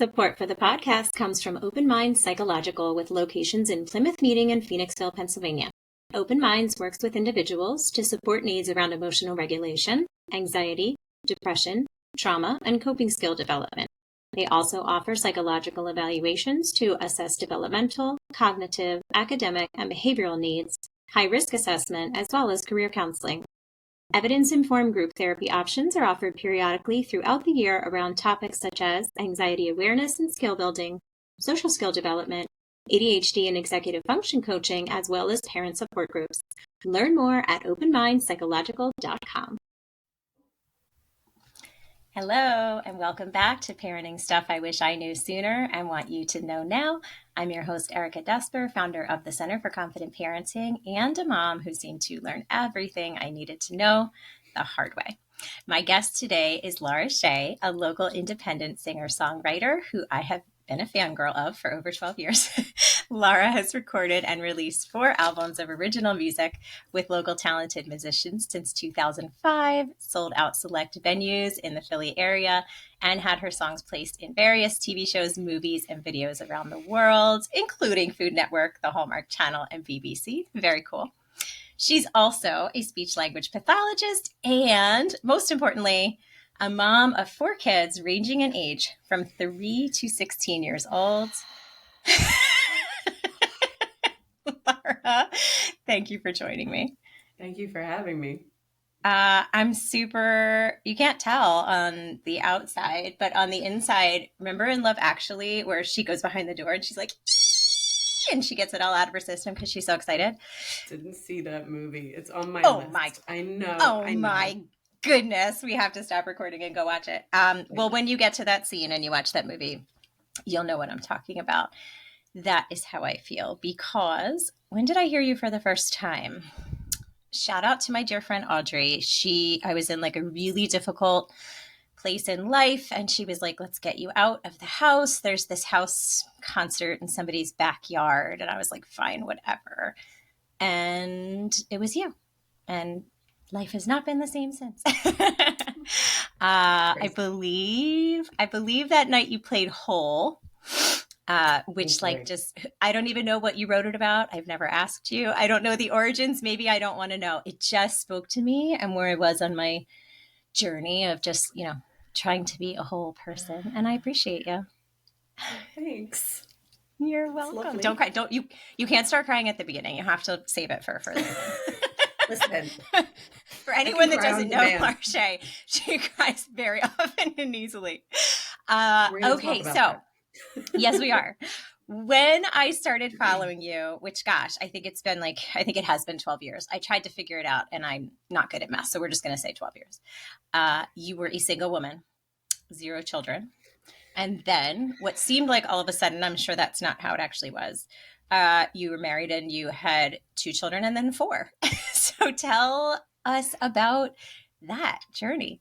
Support for the podcast comes from Open Minds Psychological with locations in Plymouth Meeting and Phoenixville, Pennsylvania. Open Minds works with individuals to support needs around emotional regulation, anxiety, depression, trauma, and coping skill development. They also offer psychological evaluations to assess developmental, cognitive, academic, and behavioral needs, high-risk assessment, as well as career counseling. Evidence-informed group therapy options are offered periodically throughout the year around topics such as anxiety awareness and skill building, social skill development, ADHD and executive function coaching, as well as parent support groups. Learn more at openmindpsychological.com. Hello, and welcome back to Parenting Stuff I Wish I Knew Sooner and Want You to Know Now. I'm your host, Erica Desper, founder of the Center for Confident Parenting and a mom who seemed to learn everything I needed to know the hard way. My guest today is Laura Shay, a local independent singer-songwriter who I have been a fangirl of for over 12 years. Laura has recorded and released 4 albums of original music with local talented musicians since 2005, sold out select venues in the Philly area, and had her songs placed in various TV shows, movies, and videos around the world, including Food Network, the Hallmark Channel, and BBC. Very cool. She's also a speech language pathologist and, most importantly, a mom of 4 kids ranging in age from 3 to 16 years old. Laura, thank you for joining me. Thank you for having me. I'm super, you can't tell on the outside, but on the inside, remember in Love Actually, where she goes behind the door and she's like, "Ee!" and she gets it all out of her system because she's so excited. Didn't see that movie. It's on my list. I know. My goodness. We have to stop recording and go watch it. Well, when you get to that scene and you watch that movie, you'll know what I'm talking about. That is how I feel, because when did I hear you for the first time? Shout out to my dear friend Audrey. I was in like a really difficult place in life, and she was like, "Let's get you out of the house. There's this house concert in somebody's backyard." And I was like, "Fine, whatever." And it was you. And life has not been the same since. I believe that night you played Whole. Which I don't even know what you wrote it about. I've never asked you. I don't know the origins. Maybe I don't want to know. It just spoke to me and where I was on my journey of just, trying to be a whole person. And I appreciate you. Thanks. You're welcome. Don't cry. You can't start crying at the beginning. You have to save it for further. Listen. For anyone that doesn't know Laura Shay, she cries very often and easily. Okay, so yes, we are. When I started following you, which gosh, I think it has been 12 years. I tried to figure it out and I'm not good at math. So we're just going to say 12 years. You were a single woman, 0 children. And then what seemed like all of a sudden, I'm sure that's not how it actually was. You were married and you had 2 children and then 4. So tell us about that journey.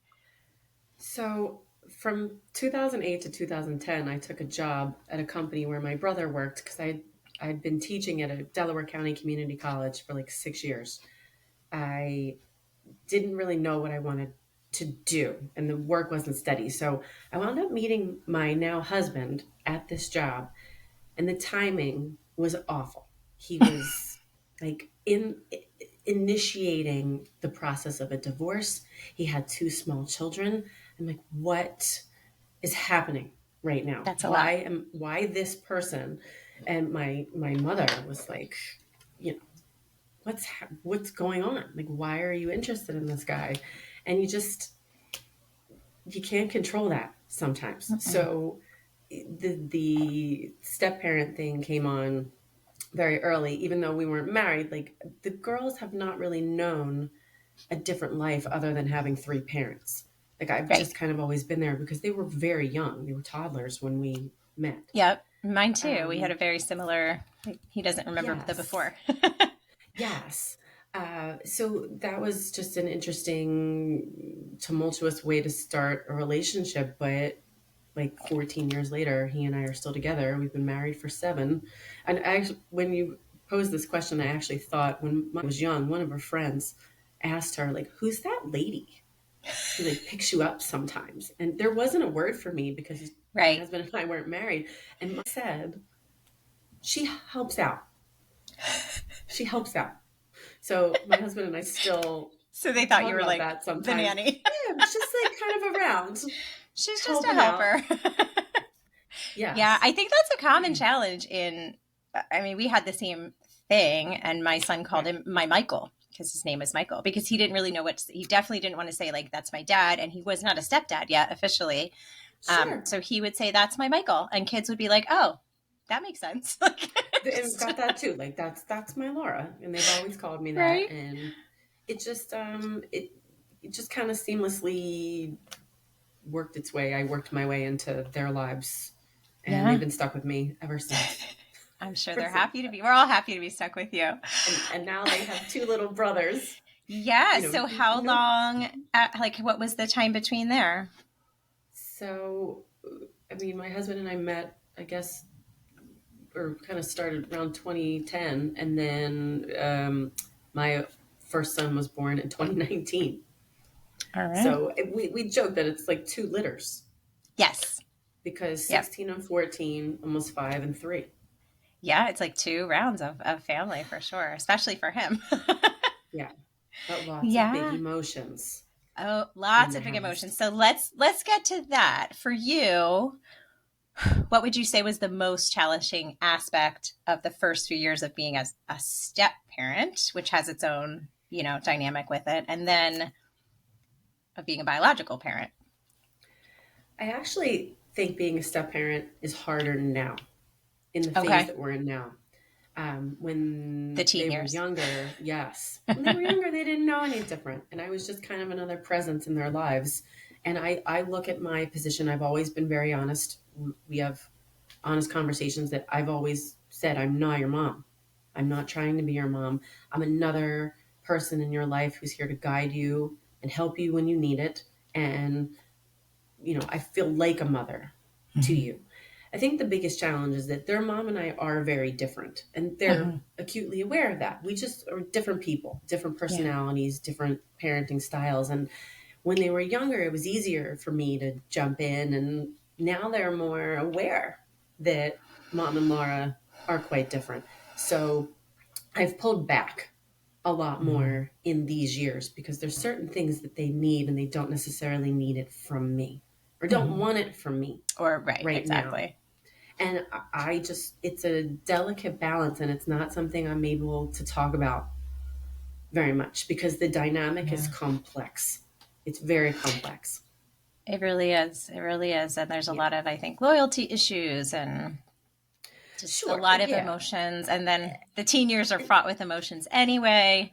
So from 2008 to 2010, I took a job at a company where my brother worked because I'd been teaching at a Delaware County community college for like 6 years. I didn't really know what I wanted to do, and the work wasn't steady. So I wound up meeting my now husband at this job, and the timing was awful. He was like initiating the process of a divorce. He had 2 small children. I'm like, what is happening right now? That's a lot. Why this person? And my mother was like, what's going on? Like, why are you interested in this guy? And you can't control that sometimes. Mm-hmm. So the step parent thing came on very early, even though we weren't married. Like, the girls have not really known a different life other than having 3 parents. Like, I've just kind of always been there because they were very young. They were toddlers when we met. Yep. Mine too. We had a very similar, he doesn't remember the before. Yes. So that was just an interesting, tumultuous way to start a relationship. But like 14 years later, he and I are still together. We've been married for 7. And when you posed this question, I actually thought when I was young, one of her friends asked her, like, "Who's that lady who like picks you up sometimes?" And there wasn't a word for me because My Right. husband and I weren't married. And my said, she helps out. She helps out. So my husband and I still So they thought you talk were about like that the sometimes. nanny. Yeah, just like kind of around, She's just a helping out. helper. Yeah, Yes. I think that's a common challenge in, I mean, we had the same thing, and my son called Right. him my Michael because his name is Michael, because he didn't really know what to say. He definitely didn't want to say, like, that's my dad, and he was not a stepdad yet officially. Sure. So he would say, that's my Michael, and kids would be like, oh, that makes sense. Like, And just, got that too. Like that's my Laura. And they've always called me that. right? And it just it just kind of seamlessly worked its way. I worked my way into their lives, and they've Yeah. been stuck with me ever since. I'm sure Ever they're since. happy to be, we're all happy to be stuck with you. And now they have two little brothers. Yeah. You know, So how no. long, like, what was the time between there? So, I mean, my husband and I met, I guess, or kind of started around 2010, and then my first son was born in 2019. All right. So we joke that it's like two litters Yes. because Yep. 16 and 14, almost 5 and 3. Yeah, it's like two rounds of family for sure, especially for him. Yeah, but lots of big Yeah. emotions Oh, in lots the of big house. emotions. So let's get to that. For you, what would you say was the most challenging aspect of the first few years of being as a step parent, which has its own, dynamic with it, and then of being a biological parent? I actually think being a step parent is harder now in the phase Okay. that we're in now. The When teen they were years. younger, yes. When they were younger, they didn't know any different. And I was just kind of another presence in their lives. And I look at my position, I've always been very honest. We have honest conversations that I've always said, I'm not your mom. I'm not trying to be your mom. I'm another person in your life who's here to guide you and help you when you need it. And, I feel like a mother to Mm-hmm. you. I think the biggest challenge is that their mom and I are very different, and they're Mm-hmm. acutely aware of that. We just are different people, different Yeah. personalities, different parenting styles. And when they were younger, it was easier for me to jump in, and now they're more aware that mom and Laura are quite different. So I've pulled back a lot Mm-hmm. more in these years because there's certain things that they need and they don't necessarily need it from me or don't Mm-hmm. want it from me Or right, right now. exactly. And I just, it's a delicate balance, and it's not something I'm able to talk about very much because the dynamic is Yeah. complex. It's very complex. It really is. It really is. And there's a Yeah. lot of, I think, loyalty issues and just a Sure. lot of Yeah. emotions. And then the teen years are fraught with emotions anyway.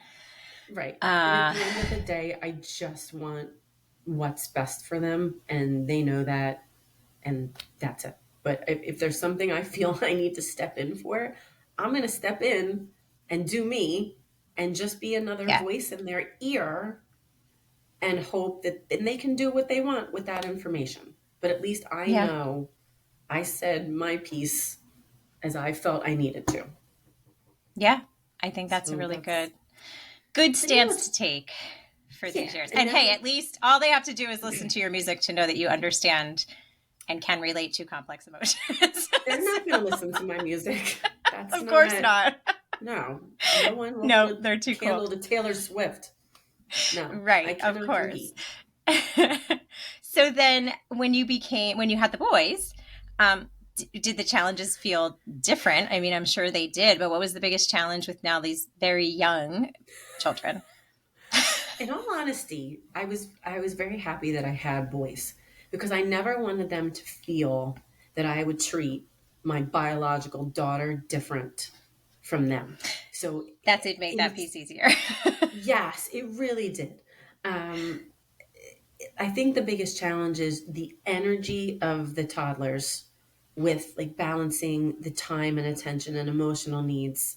Right. And at Uh, the end of the day, I just want what's best for them, and they know that, and that's it. But if there's something I feel I need to step in for, I'm going to step in and do me and just be another yeah. voice in their ear and hope that then they can do what they want with that information. But at least I Yeah. know I said my piece as I felt I needed to. Yeah. I think that's a So really that's, good and you know, stance to take for yeah, these years. and And hey, now at least all they have to do is listen to your music to know that you understand and can relate to complex emotions. they're So, not going to listen to my music. That's of course not, not. no, no one will hold No, a they're too cool. candle to Taylor Swift. No, I Right, of cannot course. compete. So then when you had the boys, did the challenges feel different? I mean, I'm sure they did, but what was the biggest challenge with now these very young children? In all honesty, I was very happy that I had boys because I never wanted them to feel that I would treat my biological daughter different from them. So That did make that in piece easier. yes, it really did. Um, I think the biggest challenge is the energy of the toddlers with like balancing the time and attention and emotional needs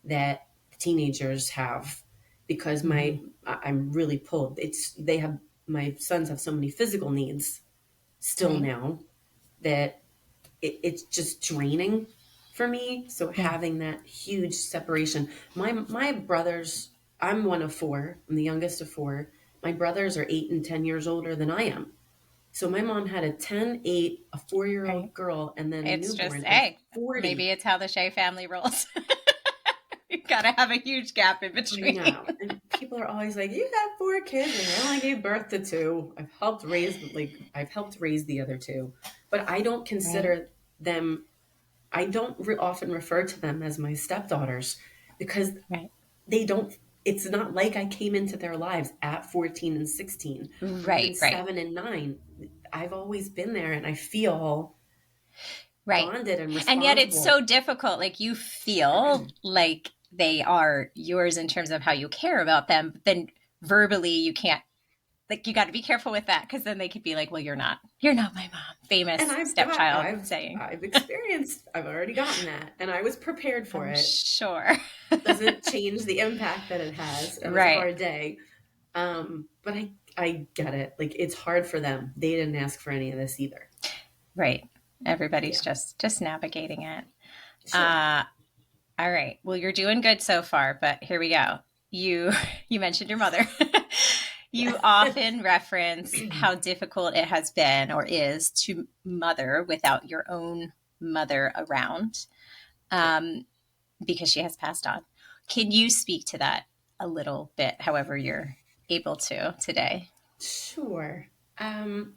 that teenagers have because Mhm. I'm really pulled. It's they have my sons have so many physical needs still Right. now that it's just draining for me. So Yeah. having that huge separation, my brothers, I'm one of four. I'm the youngest of four. My brothers are 8 and 10 years older than I am. So my mom had a 10, 8, a 4-year-old Right. girl, and then a It's just, newborn of hey, 40. maybe it's how the Shay family rolls. You gotta have a huge gap in I between. know. And people are always like, you got 4 kids. And I only gave birth to 2. I've helped raise the other 2. But I don't Right. consider them, I don't often refer to them as my stepdaughters because Right. they don't, it's not like I came into their lives at 14 and 16 or even Right. Right. 7 and 9. I've always been there and I feel Right. bonded and And yet it's responsible. so difficult. Like you feel like they are yours in terms of how you care about them, but then verbally you can't, like you got to be careful with that because then they could be like, well, you're not my mom. And Famous stepchild saying. I've already gotten that and I was prepared for I'm it. sure. Doesn't change the impact that it has. It was a Right. hard day. But I get it. Like it's hard for them. They didn't ask for any of this either. Right. Everybody's Yeah. just navigating it. Sure. Uh all right. Well, you're doing good so far, but here we go. You you mentioned your mother. Yeah. You often reference how difficult it has been or is to mother without your own mother around, Yeah. um, because she has passed on. Can you speak to that a little bit, however you're able to today? Sure. Um,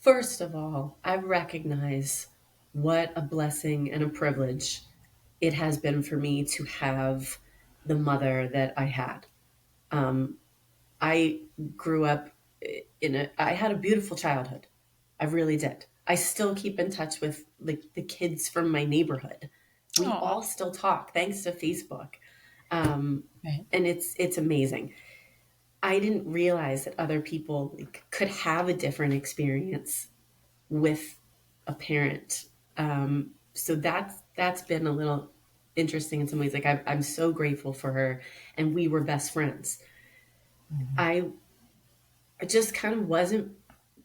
First of all, I recognize what a blessing and a privilege it has been for me to have the mother that I had. Um, I grew up I had a beautiful childhood. I really did. I still keep in touch with like the kids from my neighborhood. We Oh, all still talk thanks to Facebook. Um, right. and it's amazing. I didn't realize that other people like, could have a different experience with a parent. So that's been a little interesting in some ways. Like I'm so grateful for her, and we were best friends. Mhm. I just kind of wasn't.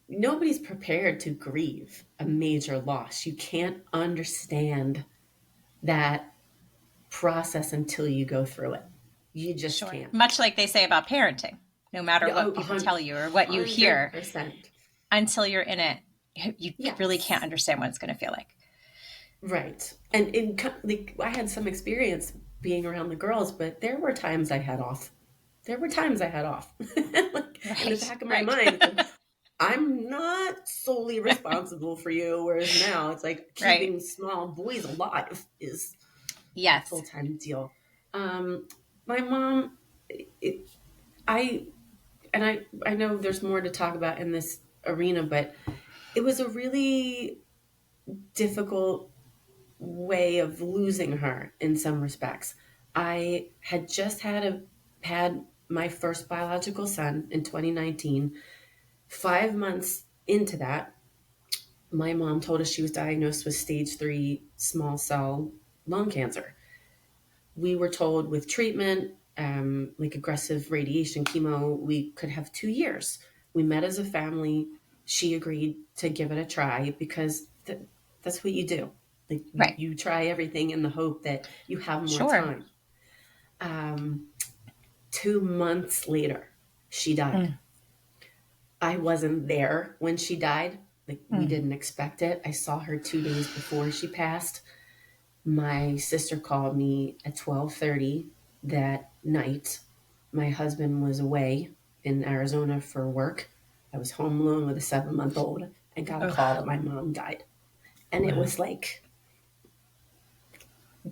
Nobody's prepared to grieve a major loss. You can't understand that process until you go through it. You just Sure. can't. Much like they say about parenting, no matter Yeah, what oh, people tell you or what you hear, 100%. until you're in it, you really can't Yes. understand what it's going to feel like. Right. And like I had some experience being around the girls, but there were times I had off. There were times I had off. Like in the Right. back of my Right. mind, it's like I'm not solely responsible for you. Whereas now it's like Right. keeping small boys alive is a Yes. full time deal. Um, my mom, it, I I know there's more to talk about in this arena, but it was a really difficult way of losing her in some respects. I had just had my first biological son in 2019. 5 months into that, my mom told us she was diagnosed with stage 3 small cell lung cancer. We were told with treatment, like aggressive radiation chemo, we could have 2 years. We met as a family. She agreed to give it a try because that's what you do. Like Right. you try everything in the hope that you have more Sure. time. Um, 2 months later, she died. Mm. I wasn't there when she died. Like we Mm. didn't expect it. I saw her 2 days before she passed. My sister called me at 12:30 that night. My husband was away in Arizona for work. I was home alone with a 7-month-old and got a call Ugh. that my mom died. And it Wow. was like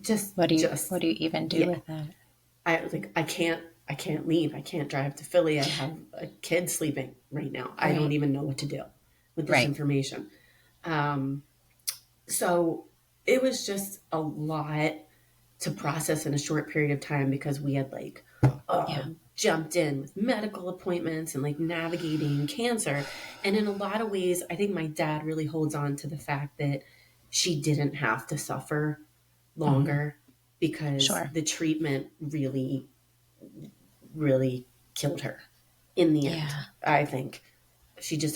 just What just do you even do yeah. with that? I was like I can't leave. I can't drive to Philly. I have a kid sleeping right now. I don't Right. even know what to do with this Right. information. Um, so it was just a lot to process in a short period of time because we had like Yeah. jumped in with medical appointments and like navigating cancer. And in a lot of ways, I think my dad really holds on to the fact that she didn't have to suffer Hmm. longer because Sure. the treatment really, really killed her in the end. Yeah. I think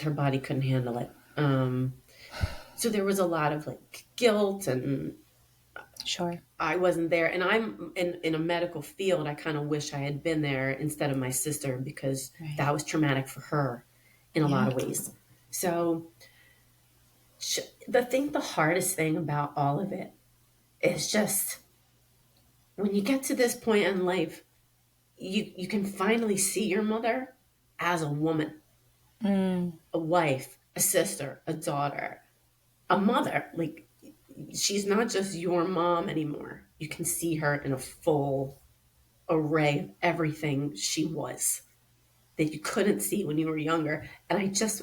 her body couldn't handle it. So there was a lot of like guilt and Sure. I wasn't there. And I'm in a medical field. I kind of wish I had been there instead of my sister because Right. that was traumatic for her in a lot Yeah. of ways. So the hardest thing about all of it is just when you get to this point in life, you can finally see your mother as a woman, Mm, a wife, a sister, a daughter, a mother. Like, she's not just your mom anymore. You can see her in a full array of everything she was that you couldn't see when you were younger. And I just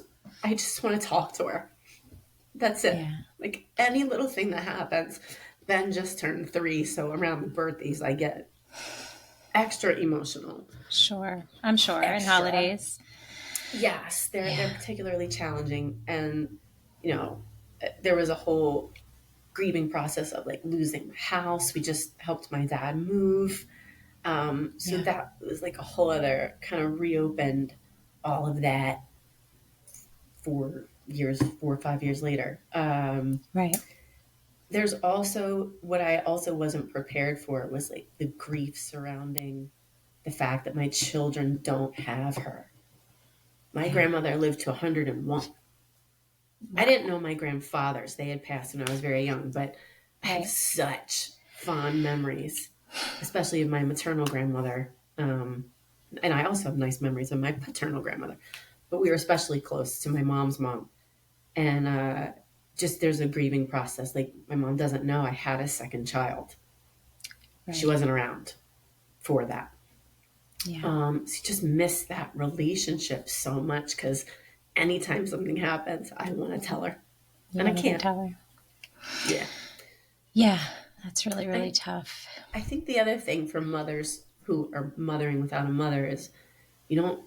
want to talk to her. That's it. yeah, Like, any little thing that happens. Ben just turned 3, so around the birthdays I get extra emotional. sure. I'm sure. And Extra. holidays. Yes, they're Yeah, particularly challenging, and you know, there was a whole grieving process of like losing my house. We just helped my dad move, so yeah, that was like a whole other kind of reopened all of that 4 or 5 years later. right. There's also what I also wasn't prepared for was like the grief surrounding the fact that my children don't have her. My Yeah. grandmother lived to 101. I Wow. didn't know my grandfathers. They had passed when I was very young, but I have Right. such fond memories, especially of my maternal grandmother. And I also have nice memories of my paternal grandmother, but we were especially close to my mom's mom. And just there's a grieving process. Like, my mom doesn't know I had a second child. She Right. wasn't around for that. Yeah. So you just miss that relationship so much because anytime something happens, I want to tell her, You and I want to go can't. tell her. Yeah. Yeah. That's really, really I, tough. I think the other thing for mothers who are mothering without a mother is you don't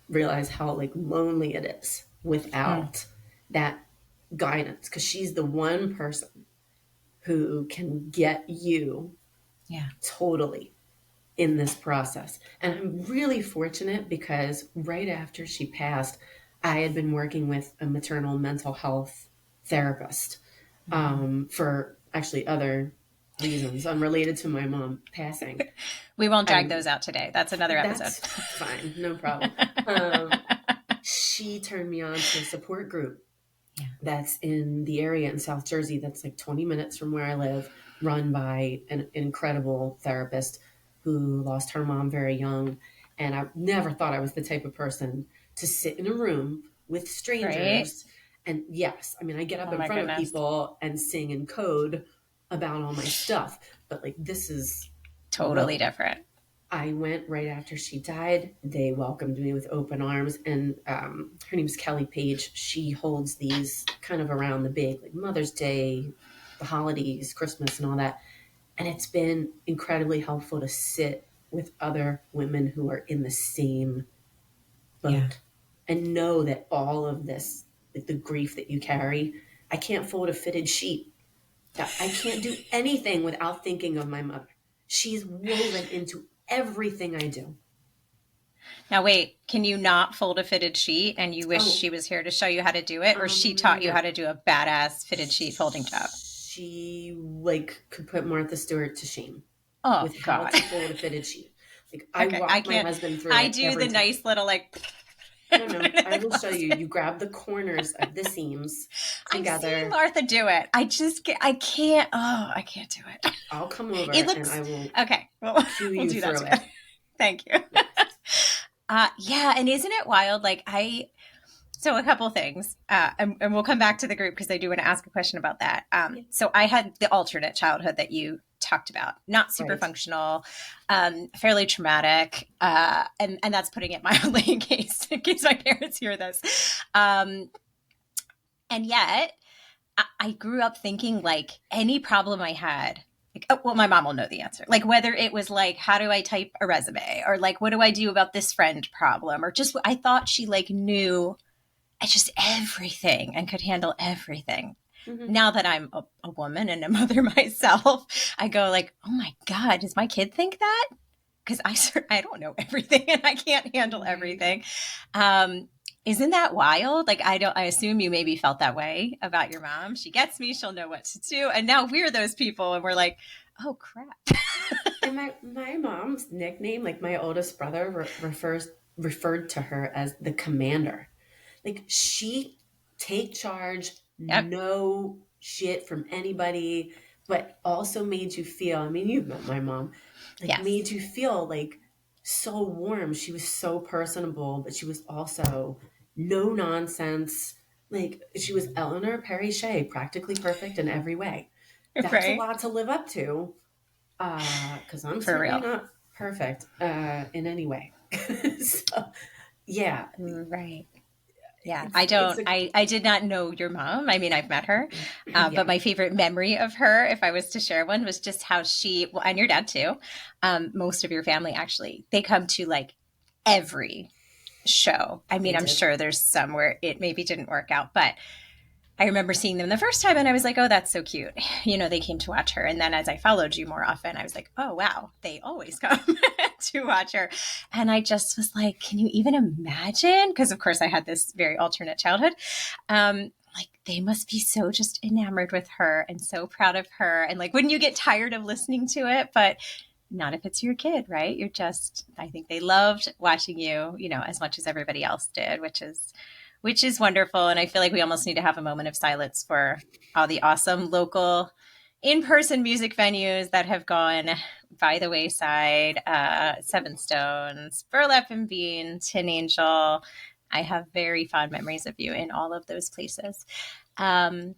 realize how like lonely it is Mm, without that guidance, because she's the one person who can get you yeah. totally in this process. And I'm really fortunate because right after she passed, I had been working with a maternal mental health therapist, Mm-hmm. for actually other reasons unrelated to my mom passing. We won't drag I those out today. That's another episode. That's fine, no problem. She turned me on to a support group Yeah. that's in the area in South Jersey that's like 20 minutes from where I live, run by an incredible therapist who lost her mom very young. And I never thought I was the type of person to sit in a room with Right. strangers. And yes, I mean, I get up Oh in my front of goodness. people and sing in code about all my stuff, but like, this is Totally whoa. different. I went right after she died. They welcomed me with open arms, and her name's Kelly Page. She holds these kind of around the big, like Mother's Day, the holidays, Christmas, and all that. And it's been incredibly helpful to sit with other women who are in the same Yeah. boat and know that all of this, like the grief that you carry, I can't fold a fitted sheet. I can't do anything without thinking of my mother. She's woven into everything I do. Now, wait, can you not fold a fitted sheet and you wish Oh, she was here to show you how to do it? Or she taught you no. how to do a badass fitted sheet folding job? She like could put Martha Stewart to shame Oh, with how God. to fold a fitted sheet. Like, I Okay. I walk my can't. husband through I it do every the time. nice little like No, put no, it in I the will show you. closet. You grab the corners of the seams I've seen together. Martha do it. I can't. Oh, I can't do it. I'll come over It and looks I will okay. Well, cue we'll you do that through together. it. Thank you. Yes. Yeah, and isn't it wild? So a couple things, and we'll come back to the group because I do want to ask a question about that. Yeah. So I had the alternate childhood that you talked about, not super Right. functional, fairly traumatic, and that's putting it mildly in case my parents hear this. And yet, I grew up thinking like any problem I had, like, oh, well, my mom will know the answer. Like whether it was like, how do I type a resume, or like, what do I do about this friend problem, or just I thought she like knew just everything and could handle everything. Hmm. Now that I'm a woman and a mother myself, I go like, oh my God, does my kid think that? Because I don't know everything and I can't handle Right. everything. Um, isn't that wild? Like I assume you maybe felt that way about your mom. She gets me, she'll know what to do. And now we're those people and we're like, oh crap. And my mom's nickname, like my oldest brother, referred to her as the commander. Like she take charge, Yep. no shit from anybody, but also made you feel, I mean, you've met my mom, like Yes. made you feel like so warm. She was so personable, but she was also no nonsense. Like she was Eleanor Perry Shea, practically perfect in every way. That's a Right. lot to live up to, because I'm For certainly real. not perfect in any way. So yeah, Right. Yeah, it's a I did not know your mom. I mean, I've met her, but yeah. my favorite memory of her, if I was to share one, was just how she, well, and your dad too, most of your family actually, they come to like every show. I They mean, I'm did. sure there's some where it maybe didn't work out, but I remember seeing them the first time and I was like, oh, that's so cute. You know, they came to watch her. And then as I followed you more often, I was like, oh, wow, they always come to watch her. And I just was like, can you even imagine? Because, of course, I had this very alternate childhood. Like, they must be so just enamored with her and so proud of her. And like, wouldn't you get tired of listening to it? But not if it's your kid, right? You're just, I think they loved watching you, you know, as much as everybody else did, which is wonderful. And I feel like we almost need to have a moment of silence for all the awesome local in-person music venues that have gone by the wayside. Seven Stones, Burlap and Bean, Tin Angel. I have very fond memories of you in all of those places. Um,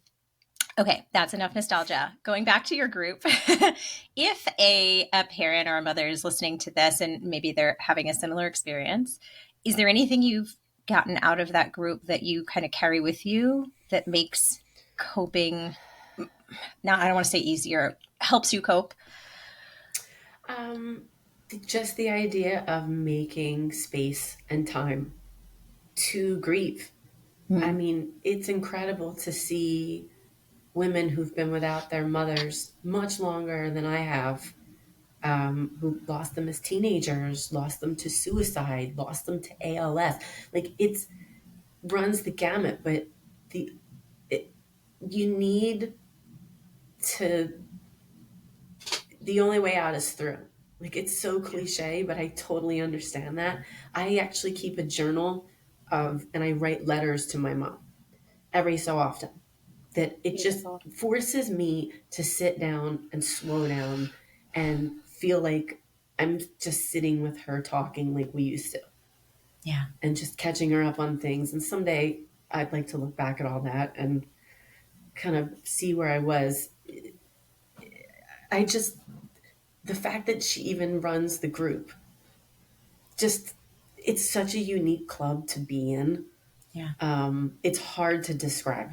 okay, that's enough nostalgia. Going back to your group, if a parent or a mother is listening to this and maybe they're having a similar experience, is there anything you've gotten out of that group that you kind of carry with you that makes coping, now I don't want to say easier, helps you cope? Um, just the idea of making space and time to grieve. I Mm, mean, it's incredible to see women who've been without their mothers much longer than I have, who lost them as teenagers, lost them to suicide, lost them to ALS. Like it's runs the gamut, but the it, you need to. The only way out is through. Like it's so yeah, cliche, but I totally understand that. I actually keep a journal of, and I write letters to my mom every so often. That it just beautiful. forces me to sit down and slow down and feel like I'm just sitting with her talking like we used to Yeah. and just catching her up on things. And someday I'd like to look back at all that and kind of see where I was. I just, the fact that she even runs the group, just, it's such a unique club to be in. Yeah. It's hard to describe.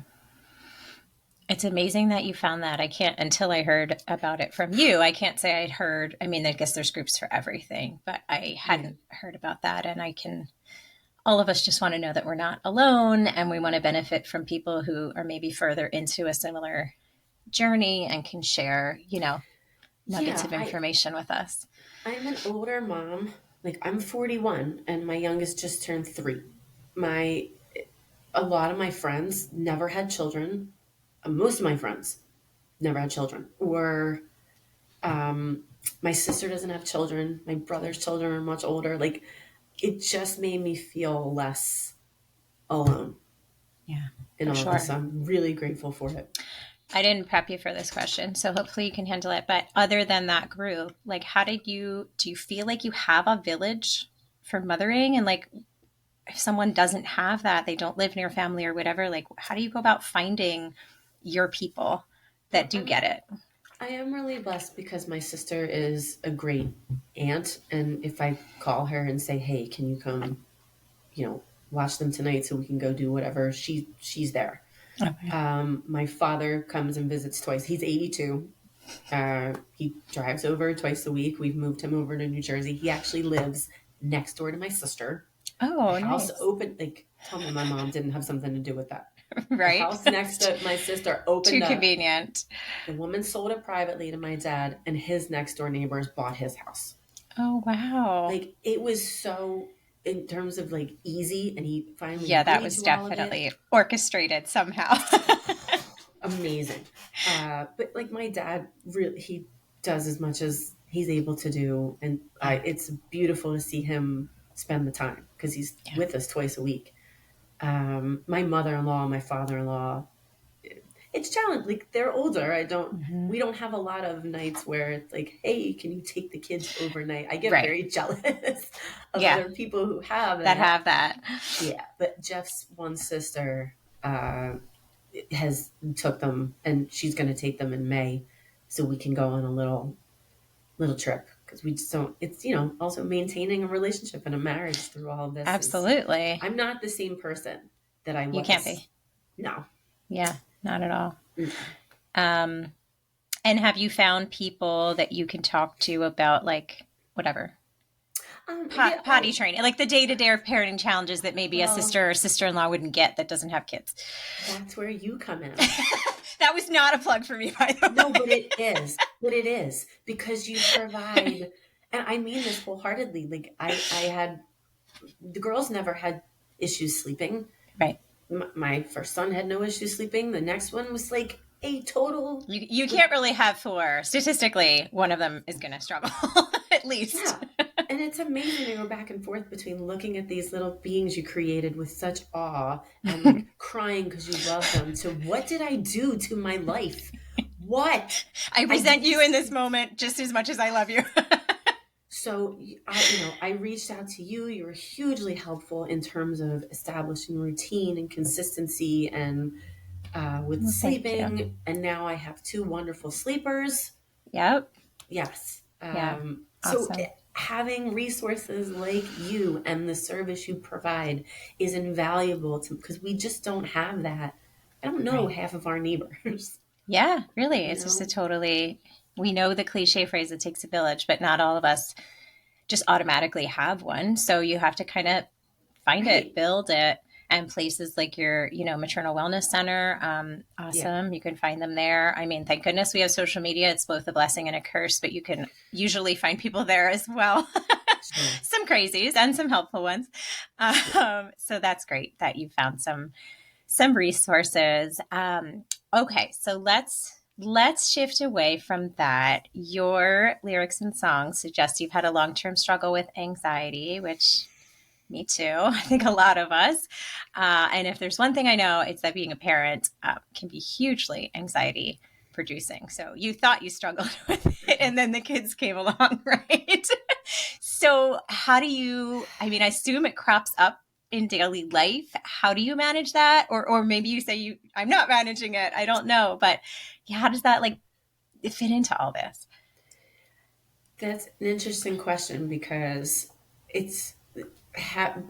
It's amazing that you found that. I can't, until I heard about it from you, I can't say I'd heard. I mean, I guess there's groups for everything, but I Yeah. hadn't heard about that. And all of us just want to know that we're not alone and we want to benefit from people who are maybe further into a similar journey and can share, you know, nuggets Yeah. of information with us. I'm an older mom. Like I'm 41 and my youngest just turned 3. My A lot of my friends never had children. Most of my friends never had children. Or my sister doesn't have children. My brother's children are much older. Like it just made me feel less alone Yeah, in for all of this. sure. So I'm really grateful for it. I didn't prep you for this question, so hopefully you can handle it. But other than that group, like, do you feel like you have a village for mothering? And like, if someone doesn't have that, they don't live near family or whatever, like, how do you go about finding your people that Well, do get it? I am really blessed because my sister is a great aunt, and if I call her and say, "Hey, can you come, watch them tonight so we can go do whatever," she's there. Okay. My father comes and visits twice. He's 82. He drives over twice a week. We've moved him over to New Jersey. He actually lives next door to my sister. The Oh, house nice. opened, like, tell me my mom didn't have something to do with that. The Right? house next to my sister Too opened up. convenient. The woman sold it privately to my dad, and his next door neighbors bought his house. Oh, wow. Like, it was so, in terms of like easy, and he finally Yeah, that agreed was to all of it. definitely orchestrated somehow. Amazing. But like my dad, really, he does as much as he's able to do, and Yeah. it's beautiful to see him spend the time because he's Yeah. with us twice a week. My mother-in-law, my father-in-law, it's challenging. Like, they're older. We don't have a lot of nights where it's like, hey, can you take the kids overnight? I get Right. very jealous of Yeah. other people who have That that. have that. Yeah. But Jeff's one sister has took them, and she's going to take them in May, so we can go on a little trip, because we just don't. It's, also maintaining a relationship and a marriage through all of this is. Absolutely. I'm not the same person that I You can't was. be. No. Yeah, not at all. Mm. And have you found people that you can talk to about, like, whatever, Yeah. potty training, like the day-to-day parenting challenges that maybe a Well, sister or sister-in-law wouldn't get that doesn't have kids? that's where you come in. That was not a plug for me, by the way. No, but it is. But it is, because you provide, and I mean this wholeheartedly. Like, I had, the girls never had issues sleeping. Right. My first son had no issues sleeping. The next one was like a total. You can't really have four. Statistically, one of them is going to struggle, at least. Yeah. And it's amazing to go back and forth between looking at these little beings you created with such awe and like crying because you love them, to what did I do to my life? What? I resent you in this moment just as much as I love you. So I reached out to you. You were hugely helpful in terms of establishing routine and consistency, and with sleeping. And now I have 2 wonderful sleepers. Yep. Yes. Yeah. So Awesome. having resources like you and the service you provide is invaluable because we just don't have that. I don't know half of our neighbors. Yeah, really. It's just we know the cliche phrase, it takes a village, but not all of us just automatically have one. So you have to kind of find it, build it. And places like your, maternal wellness center, awesome. Yeah. You can find them there. I mean, thank goodness we have social media. It's both a blessing and a curse, but you can usually find people there as well. Sure. Some crazies and some helpful ones. So that's great that you found some resources. Okay, so let's shift away from that. Your lyrics and songs suggest you've had a long-term struggle with anxiety, which me too. I think a lot of us. And if there's one thing I know, it's that being a parent can be hugely anxiety producing. So you thought you struggled with it, and then the kids came along, right? So how do you, I assume it crops up in daily life. How do you manage that? Or maybe you say I'm not managing it. I don't know. But yeah, how does that fit into all this? That's an interesting question, because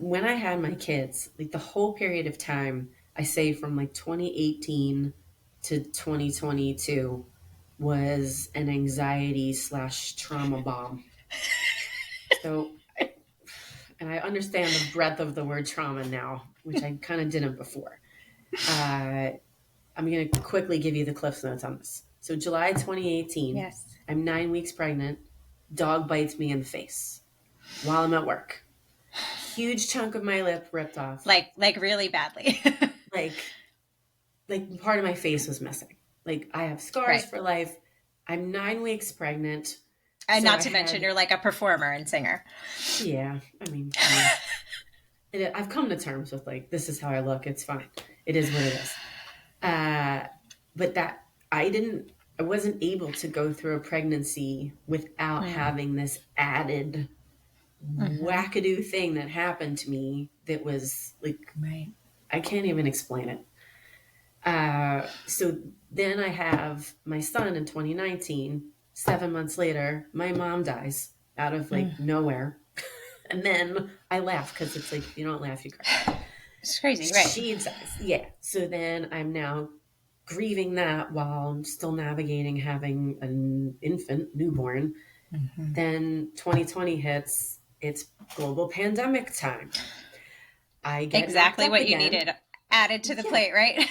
when I had my kids, like the whole period of time, I say from like 2018 to 2022 was an anxiety / trauma bomb. So, and I understand the breadth of the word trauma now, which I kind of didn't before. I'm going to quickly give you the Cliff Notes on this. So July 2018, yes. I'm 9 weeks pregnant. Dog bites me in the face while I'm at work. Huge chunk of my lip ripped off. Like really badly. like part of my face was missing. Like, I have scars for life. I'm 9 weeks pregnant. And so not to mention you're like a performer and singer. Yeah. I've come to terms with this is how I look. It's fine. It is what it is. But that I wasn't able to go through a pregnancy without having this added wackadoo thing that happened to me that was I can't even explain it. So then I have my son in 2019. 7 months later, my mom dies out of nowhere. And then I laugh because it's you don't laugh, you cry. It's crazy, right? She dies. Yeah. So then I'm now grieving that while I'm still navigating having an infant, newborn. Mm-hmm. Then 2020 hits. It's global pandemic time. I get exactly what you needed added to the plate, right?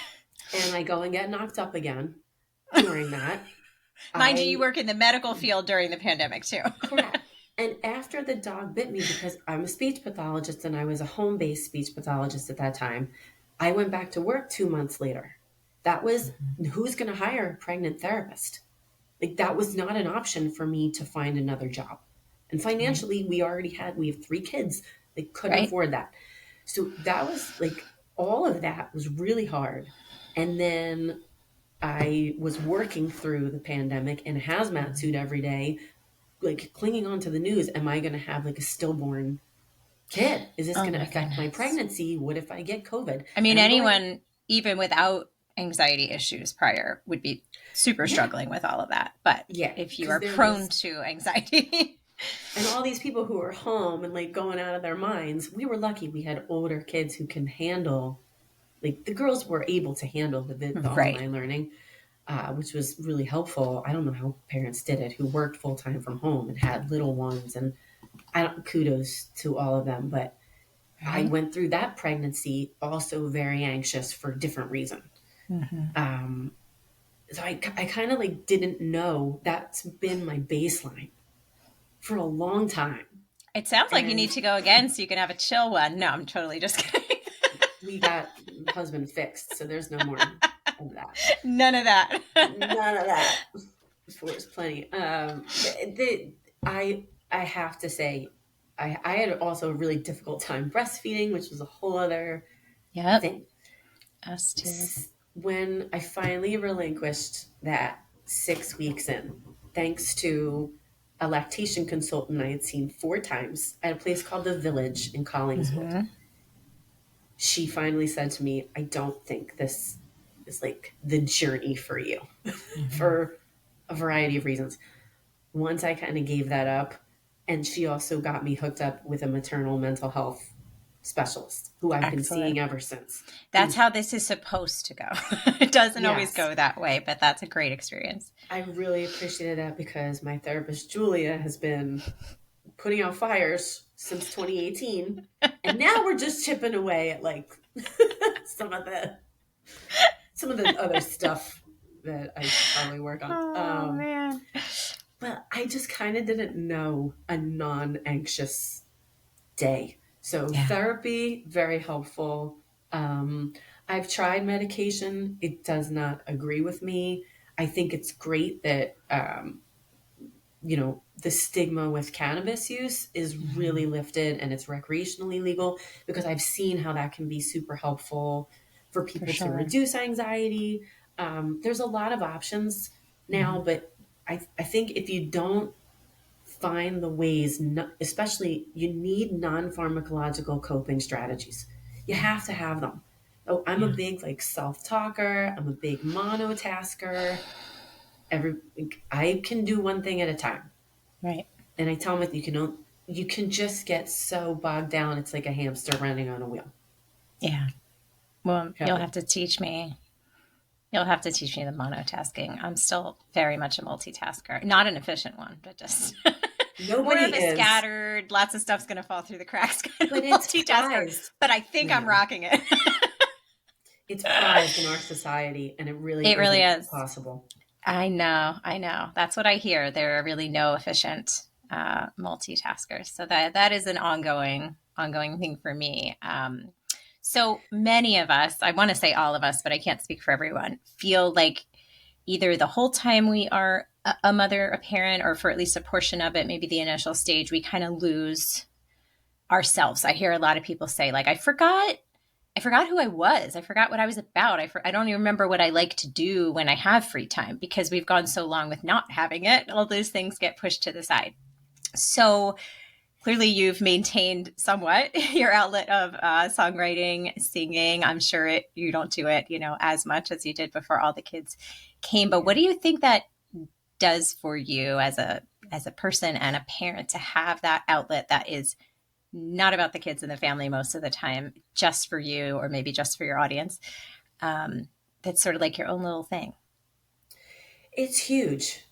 And I go and get knocked up again during that. Mind you, you work in the medical field during the pandemic too. Correct. And after the dog bit me, because I'm a speech pathologist and I was a home-based speech pathologist at that time, I went back to work 2 months later. That was, who's going to hire a pregnant therapist? That was not an option for me to find another job. And financially, we have 3 kids. They couldn't afford that. So that was all of that was really hard. And then I was working through the pandemic in a hazmat suit every day, like clinging on to the news. Am I going to have like a stillborn kid? Is this Oh going to my affect my goodness. pregnancy? What if I get COVID? I mean, And I'm going, anyone, even without anxiety issues prior, would be super yeah, struggling with all of that. But yeah. if you Because are there prone was, to anxiety, and all these people who are home and like going out of their minds, we were lucky we had older kids who can handle, like the girls were able to handle the right. online learning, which was really helpful. I don't know how parents did it who worked full time from home and had little ones. And I don't, kudos to all of them. But I Right. went through that pregnancy also very anxious for different reasons. Mm-hmm. Um, so I kind of like didn't know that's been my baseline for a long time. It sounds like you And need to go again so you can have a chill one. No, I'm totally just kidding. we got husband fixed, so there's no more of that. None of that. None of that. There's plenty. I have to say, I had also a really difficult time breastfeeding, which was a whole other Yep. thing. Us too. When I finally relinquished that 6 weeks in, thanks to a lactation consultant I had seen 4 times at a place called The Village in Collingswood, Mm-hmm. she finally said to me, I don't think this is like the journey for you Mm-hmm. for a variety of reasons. Once I kind of gave that up, and she also got me hooked up with a maternal mental health specialist who I've been Excellent. seeing ever since. That's how this is supposed to go. It doesn't always Yes, go that way, but that's a great experience. I really appreciated that because my therapist, Julia, has been putting out fires since 2018. And now we're just chipping away at like some of the some of the other stuff that I should probably work on. Oh, man. But I just kind of didn't know a non-anxious day. So Yeah. therapy, very helpful. Um, I've tried medication. It does not agree with me. I think it's great that the stigma with cannabis use is Mm-hmm. really lifted and it's recreationally legal because I've seen how that can be super helpful for For people to sure. reduce anxiety. There's a lot of options Mm-hmm. now, but I think if you don't find the ways, especially you need non-pharmacological coping strategies. You have to have them. Oh, I'm a Yeah. big like self-talker. I'm a big monotasker. Every I can do one thing at a time, Right. and I tell them that you can just get so bogged down. It's like a hamster running on a wheel. Yeah. Well, you'll So have to teach me. You'll have to teach me the monotasking. I'm still very much a multitasker. Not an efficient one, but just more nobody of a is, scattered, lots of stuff's going to fall through the cracks kind of but it's multitasker. prized But I think I'm now. rocking it. It's prized in our society, and it really It really isn't is. possible. I know. I know. That's what I hear. There are really no efficient multitaskers. So that is an ongoing thing for me. So many of us, I want to say all of us, but I can't speak for everyone, feel like either the whole time we are a mother, a parent, or for at least a portion of it, maybe the initial stage, we kind of lose ourselves. I hear a lot of people say, like, I forgot who I was. I forgot what I was about. I don't even remember what I like to do when I have free time because we've gone so long with not having it. All those things get pushed to the side. So clearly, you've maintained somewhat your outlet of songwriting, singing. I'm sure you don't do it, as much as you did before all the kids came. But what Yeah. do you think that does for you as a person and a parent to have that outlet that is not about the kids and the family most of the time, just for you or maybe just for your audience? That's sort of like your own little thing. It's huge.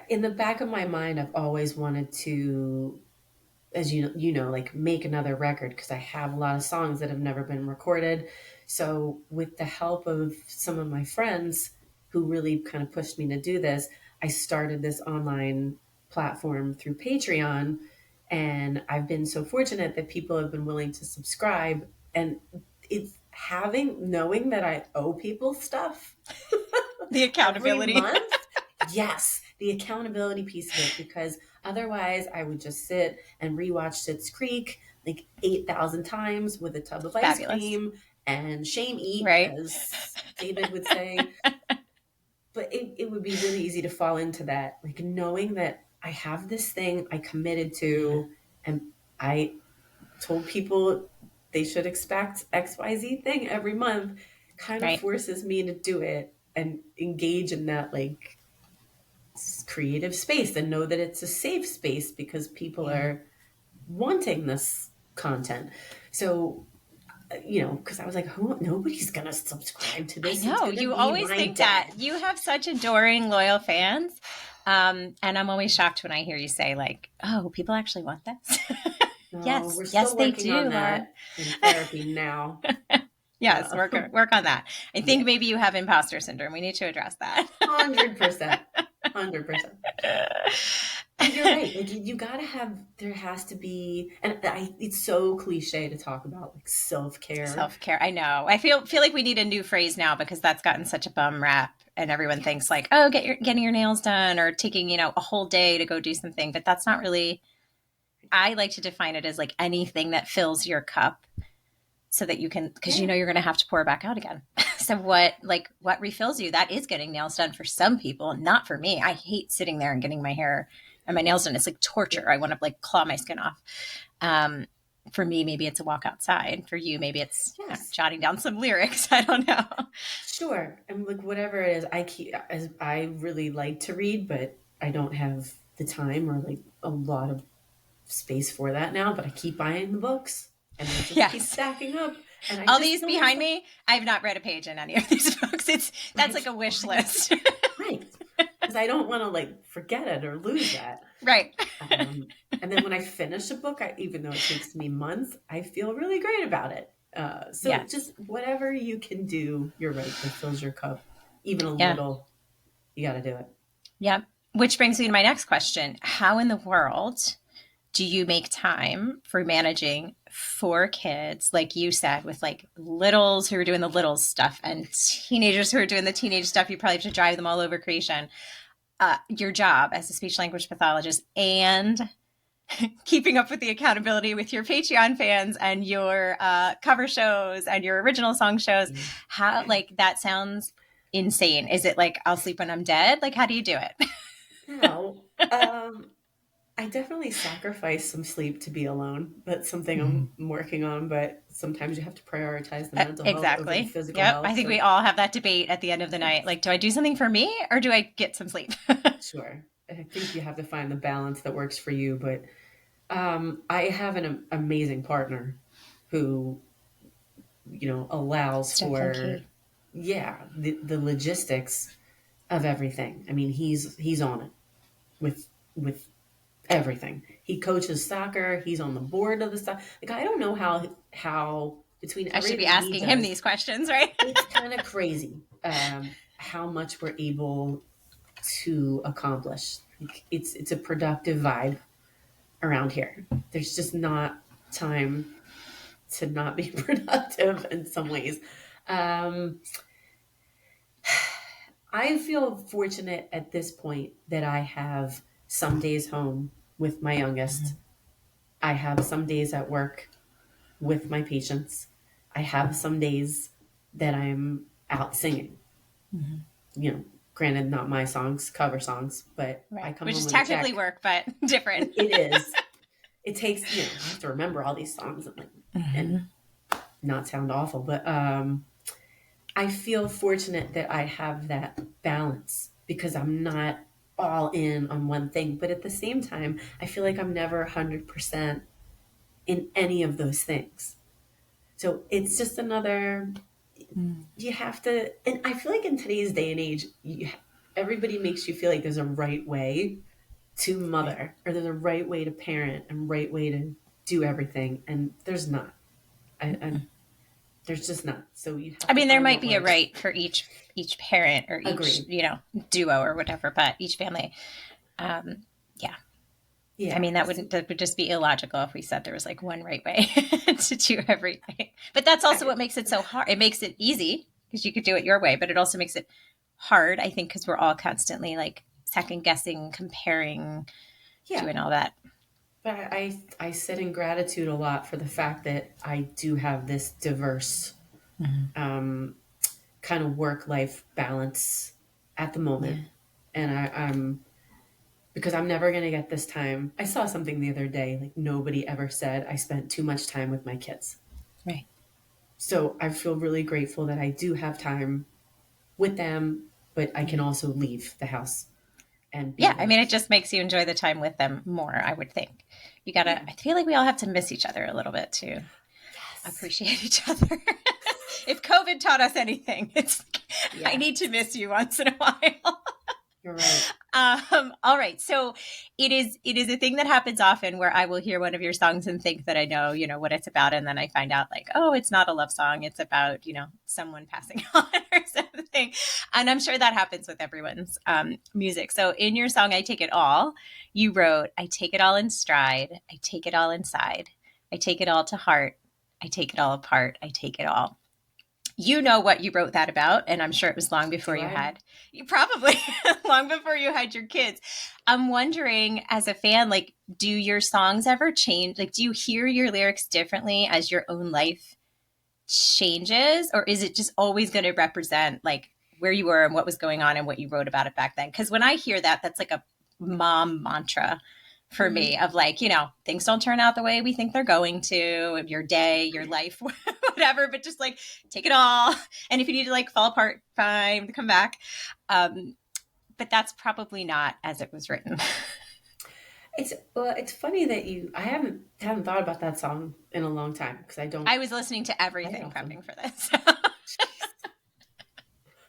In the back of my mind, I've always wanted to, as like make another record because I have a lot of songs that have never been recorded. So, with the help of some of my friends who really kind of pushed me to do this, I started this online platform through Patreon. And I've been so fortunate that people have been willing to subscribe. And it's knowing that I owe people stuff The every accountability. month. Yes, the accountability piece of it, because Otherwise, I would just sit and rewatch Schitt's Creek like 8,000 times with a tub of ice Fabulous. cream and shame eat, Right. as David would say. But it would be really easy to fall into that, like knowing that I have this thing I committed to, and I told people they should expect XYZ thing every month, kind of Right. forces me to do it and engage in that like creative space and know that it's a safe space because people are wanting this content. So, because I was like, nobody's going to subscribe to I this. It's know. going to You be always my think that. dad. You have such adoring, loyal fans. And I'm always shocked when I hear you say, like, oh, people actually want this. No, Yes. we're Yes, still they working do, on Laura. that in therapy now. Yes, work on that. I think Yeah, maybe you have imposter syndrome. We need to address that. 100%. 100%. But you're right. Like you gotta have. There has to be, and it's so cliche to talk about like self care. Self-care. I know. I feel like we need a new phrase now because that's gotten such a bum rap and everyone thinks Yes. like, oh, getting your nails done or taking, a whole day to go do something. But that's not really, I like to define it as like anything that fills your cup so that you can, because Yeah. you're going to have to pour it back out again. So what refills you? That is getting nails done for some people, not for me. I hate sitting there and getting my hair and my nails done. It's like torture. I want to like claw my skin off. Um, for me, maybe it's a walk outside. For you, maybe it's Yes. jotting down some lyrics. I don't know. Sure. And like whatever it is, I really like to read, but I don't have the time or like a lot of space for that now. But I keep buying the books, and they just keep Yes. stacking up. And I All just these know behind myself. me, I've not read a page in any of these books. That's like Right. a wish 100. list. Right. Because I don't want to like forget it or lose that. Right. Um, and then when I finish a book, even though it takes me months, I feel really great about it. So Yeah. just whatever you can do, you're right, that fills your cup, even a Yeah. little, you got to do it. Yeah. Which brings me to my next question. How in the world do you make time for managing four kids, like you said, with like littles who are doing the little stuff and teenagers who are doing the teenage stuff? You probably have to drive them all over creation. Your job as a speech language pathologist and keeping up with the accountability with your Patreon fans and your cover shows and your original song shows. How, like, that sounds insane. Is it like, I'll sleep when I'm dead? Like, how do you do it? No, I definitely sacrifice some sleep to be alone. That's something I'm working on, but sometimes you have to prioritize the mental health over the Exactly. physical Yep. I health. think So, we all have that debate at the end of the night. Like, do I do something for me or do I get some sleep? sure. I think you have to find the balance that works for you. But I have an amazing partner who, allows Step for, key. yeah, the logistics of everything. I mean, he's on it with everything. He coaches soccer. He's on the board of the soccer. Like I don't know how between I should be everything he asking him does, these questions, right? it's kind of crazy how much we're able to accomplish. Like, it's a productive vibe around here. There's just not time to not be productive in some ways. Um, I feel fortunate at this point that I have some days home with my youngest. I have some days at work with my patients. I have some days that I'm out singing. You know, granted, not my songs, cover songs, but I Right. come Which home is with a technically check. work, but different. It is. It takes, I have to remember all these songs and not sound awful, but I feel fortunate that I have that balance because I'm not all in on one thing. But at the same time, I feel like I'm never 100% in any of those things. So it's just another, you have to, and I feel like in today's day and age, everybody makes you feel like there's a right way to mother or there's a right way to parent and right way to do everything. And there's not. I there's just not. So you have I to mean, there find might what be a works. right for each parent or each, Agreed. duo or whatever, but each family. Um, yeah. I Yeah. mean, that would just be illogical if we said there was like one right way to do everything. But that's also I, what makes it so hard. It makes it easy because you could do it your way, but it also makes it hard, I think, because we're all constantly like second guessing, comparing, Yeah. doing all that. But I sit in gratitude a lot for the fact that I do have this diverse um, kind of work life balance at the Yeah. moment. And I'm because I'm never going to get this time. I saw something the other day, like nobody ever said I spent too much time with my kids. Right. So I feel really grateful that I do have time with them, but I can also leave the house and be Yeah, I like, mean, it just makes you enjoy the time with them more, I would think. You gotta, yeah, I feel like we all have to miss each other a little bit to yes, appreciate each other. If COVID taught us anything, it's I yeah, need to miss you once in a while. you're right. All right. So it is a thing that happens often where I will hear one of your songs and think that I know, what it's about. And then I find out like, oh, it's not a love song. It's about, someone passing on or something. And I'm sure that happens with everyone's music. So in your song, I Take It All, you wrote, I take it all in stride. I take it all inside. I take it all to heart. I take it all apart. I take it all. You know what you wrote that about, and I'm sure it was long before Do you I? had you probably long before you had your kids. I'm wondering, as a fan, like, do your songs ever change? Like, do you hear your lyrics differently as your own life changes, or is it just always going to represent like where you were and what was going on and what you wrote about it back then? Because when I hear that, that's like a mom mantra for Mm-hmm. me of like, things don't turn out the way we think they're going to, your day, your life, whatever, but just like take it all. And if you need to like fall apart, fine, come back. Um, but that's probably not as it was written. It's funny that I haven't thought about that song in a long time because I don't I was listening to play it everything often. prepping for this. Jeez.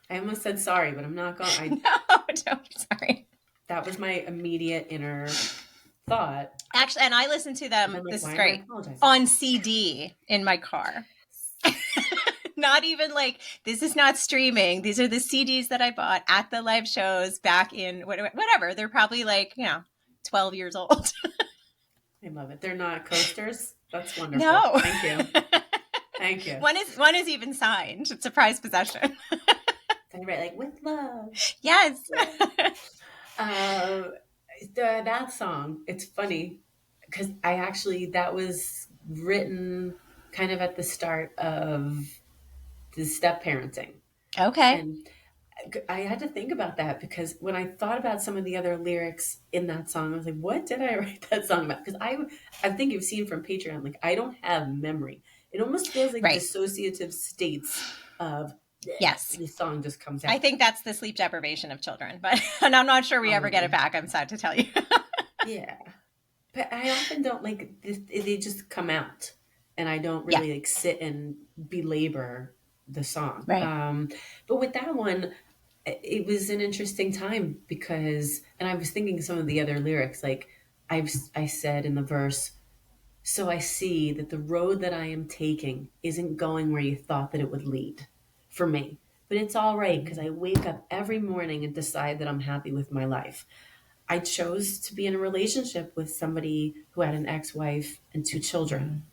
I almost said sorry, but I'm not going. No, don't be sorry. That was my immediate inner thought. Actually, and I listen to And them, I'm like, this is why am I great, apologizing? on CD in my car. Not even like, this is not streaming. These are the CDs that I bought at the live shows back in whatever. They're probably like, 12 years old. I love it. They're not coasters. That's wonderful. No. Thank you. Thank you. One is even signed. It's a prized possession. I write like with love. Yes. Yeah. Uh, that song. It's funny because that was written kind of at the start of the step parenting, Okay. and I had to think about that because when I thought about some of the other lyrics in that song, I was like, what did I write that song about? Because I think you've seen from Patreon, like I don't have memory. It almost feels like Right. dissociative states of Yes. the song just comes I out. think that's the sleep deprivation of children, but and I'm not sure we ever get it Probably. back. I'm sad to tell you. Yeah. But I often don't like they just come out and I don't Yeah. really like sit and belabor the song. Right. But with that one, it was an interesting time because, and I was thinking some of the other lyrics, like I said in the verse, so I see that the road that I am taking isn't going where you thought that it would lead for me. But it's all right because I wake up every morning and decide that I'm happy with my life. I chose to be in a relationship with somebody who had an ex-wife and two children.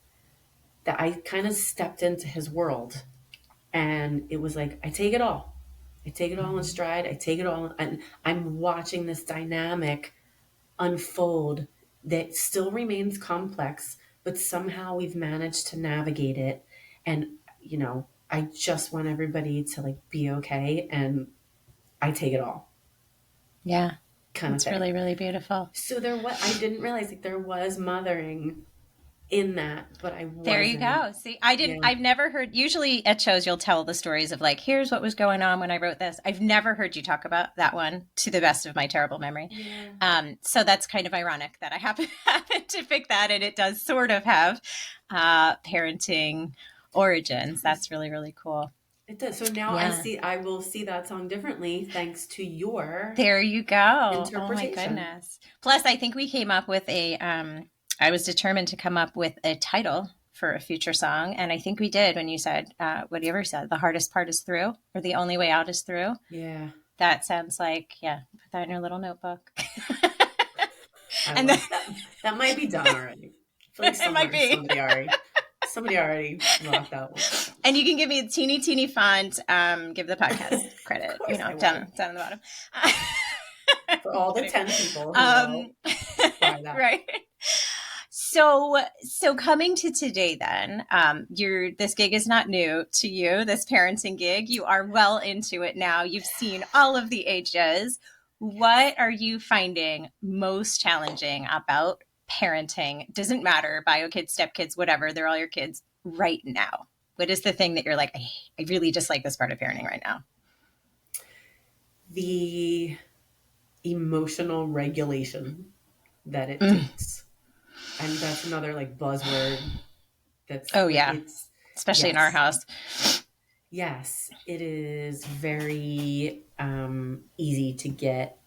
That I kind of stepped into his world and it was like, I take it all. I take it all in stride. I take it all. And I'm watching this dynamic unfold that still remains complex, but somehow we've managed to navigate it. And, I just want everybody to like be okay. And I take it all Yeah. kind of It's thing. really, really beautiful. So I didn't realize like there was mothering in that, but I There you wasn't. go. See, Yeah. I've never heard, usually at shows, you'll tell the stories of like, here's what was going on when I wrote this. I've never heard you talk about that one to the best of my terrible memory. Yeah. So that's kind of ironic that I happen to pick that. And it does sort of have parenting origins. That's really, really cool. It does. So now Yeah. I will see that song differently thanks to your There you go. Oh my interpretation. goodness. Plus, I think we came up with I was determined to come up with a title for a future song. And I think we did when you said, whatever you said, the hardest part is through, or the only way out is through. Yeah. That sounds like, yeah, put that in your little notebook. I And love then, that. That might be done already. I feel like it might be. somebody already rocked that one. And you can give me a teeny, teeny font, give the podcast credit, Of course I down will. on the bottom. For all the 10 people who Um, will by that. Right. So coming to today then, this gig is not new to you, this parenting gig. You are well into it now. You've seen all of the ages. What are you finding most challenging about parenting? Doesn't matter, bio kids, step kids, whatever, they're all your kids right now. What is the thing that you're like, I really dislike this part of parenting right now? The emotional regulation that it takes. And that's another like buzzword that's Oh, like, yeah. it's, Especially in our yes, house. yes, it is very easy to get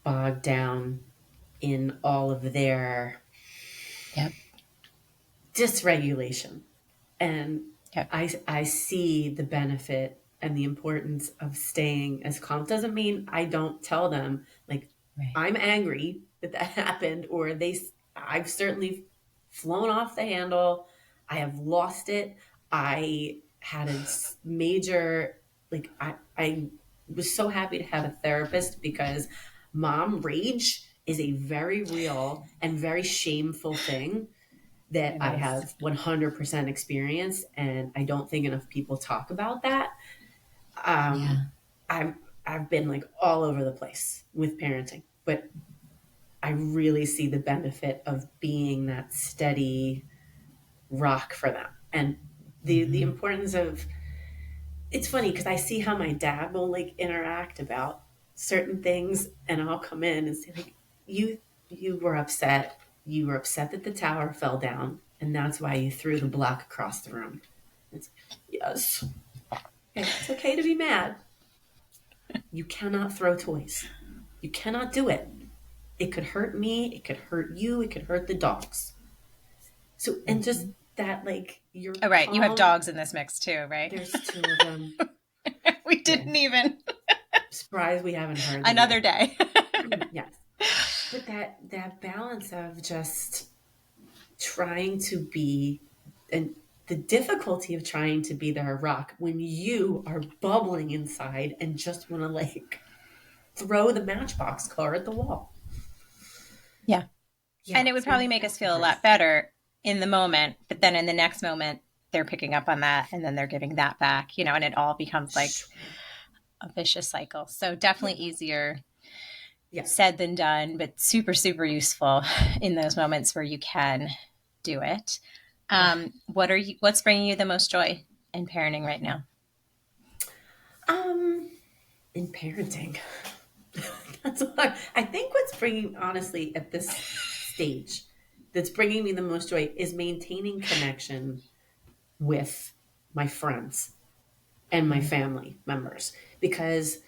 bogged down in all of their Yep. dysregulation. And Yep. I see the benefit and the importance of staying as calm. Doesn't mean I don't tell them like Right. I'm angry that that happened, or I've certainly flown off the handle. I have lost it. I had a major, like, I was so happy to have a therapist because mom rage is a very real and very shameful thing that It I is. have 100% experience, and I don't think enough people talk about that. Yeah. Um, I've I've been like all over the place with parenting, but I really see the benefit of being that steady rock for them, and the Mm-hmm. importance of. It's funny because I see how my dad will like interact about certain things, and I'll come in and say like, you were upset. You were upset that the tower fell down, and that's why you threw the block across the room. It's yes. Okay, it's okay to be mad. You cannot throw toys. You cannot do it. It could hurt me. It could hurt you. It could hurt the dogs. So, and just that, like, you're Oh, right. You have calm. dogs in this mix too, right? There's two of them. We Yeah. didn't even. Surprised we haven't heard them Another yet. day. Yes. But that balance of just trying to be, and the difficulty of trying to be their rock when you are bubbling inside and just want to like throw the matchbox car at the wall. Yeah. Yeah, And it would so probably make us that's the feel a lot hardest. better in the moment, but then in the next moment, they're picking up on that and then they're giving that back, and it all becomes like Sure. a vicious cycle. So Yeah. definitely easier Yeah. said than done, but super, super useful in those moments where you can do it. Yeah. What's bringing you the most joy in parenting right now? Um, in parenting, that's what I think. What's bringing, honestly, at this stage, that's bringing me the most joy is maintaining connection with my friends and my family members because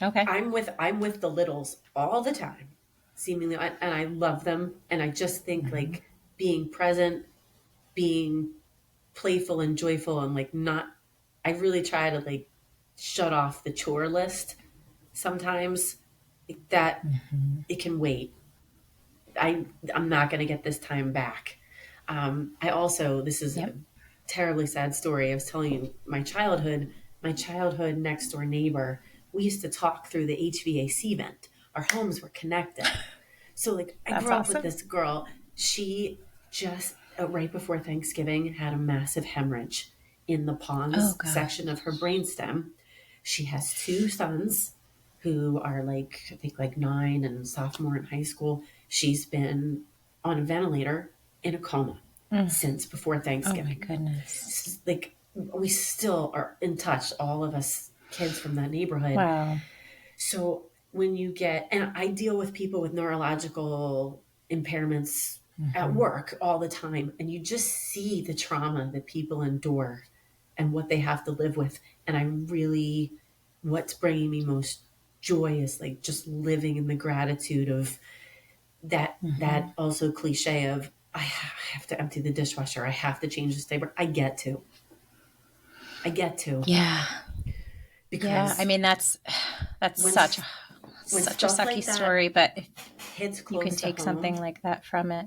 Okay. I'm with the littles all the time, seemingly, and I love them, and I just think Mm-hmm. like being present, being playful and joyful, and like not. I really try to like shut off the chore list sometimes. That Mm-hmm. it can wait. I I'm not going to get this time back. I also, this is a Yep. terribly sad story. I was telling you my childhood next door neighbor. We used to talk through the HVAC vent. Our homes were connected. So like I That's grew up with awesome. this girl. She just right before Thanksgiving had a massive hemorrhage in the Oh pons God. section of her brainstem. She has two sons who are like I think like 9 and sophomore in high school. She's been on a ventilator in a coma Mm. since before Oh my Thanksgiving. goodness. Like we still are in touch, all of us kids from that neighborhood. Wow. So when you get, and I deal with people with neurological impairments at Mm-hmm. work all the time, and you just see the trauma that people endure and what they have to live with. And I really, what's bringing me most joy is like just living in the gratitude of Mm-hmm. that also cliche of I have to empty the dishwasher, I have to change the diaper. I get to Yeah. Yeah. I because mean, that's when when such a stuff sucky like that story, but if hits you can close to take something home, like that from it.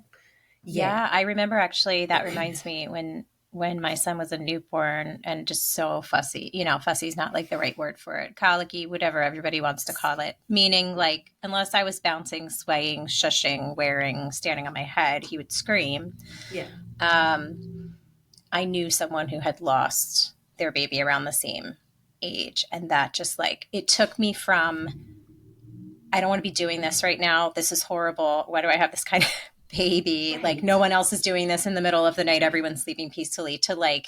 yeah, Yeah, I remember actually that reminds me when when my son was a newborn and just so fussy. Fussy is not like the right word for it. Colicky, whatever everybody wants to call it. Meaning, like, unless I was bouncing, swaying, shushing, wearing, standing on my head, he would scream. Yeah. I knew someone who had lost their baby around the same age. And that just like, it took me from, I don't want to be doing this right now. This is horrible. Why do I have this kind of baby? Right. Like, no one else is doing this in the middle of the night. Everyone's sleeping peacefully, to like,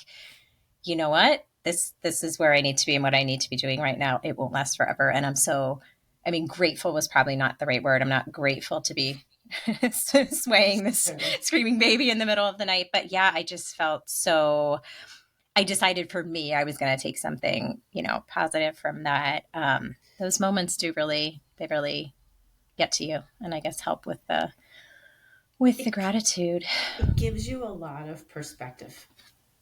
you know what? This is where I need to be and what I need to be doing right now. It won't last forever. And grateful was probably not the right word. I'm not grateful to be swaying this screaming baby in the middle of the night. But yeah, I just felt so, I decided for me, I was going to take something, positive from that. Those moments they really get to you, and I guess help with the gratitude. It gives you a lot of perspective.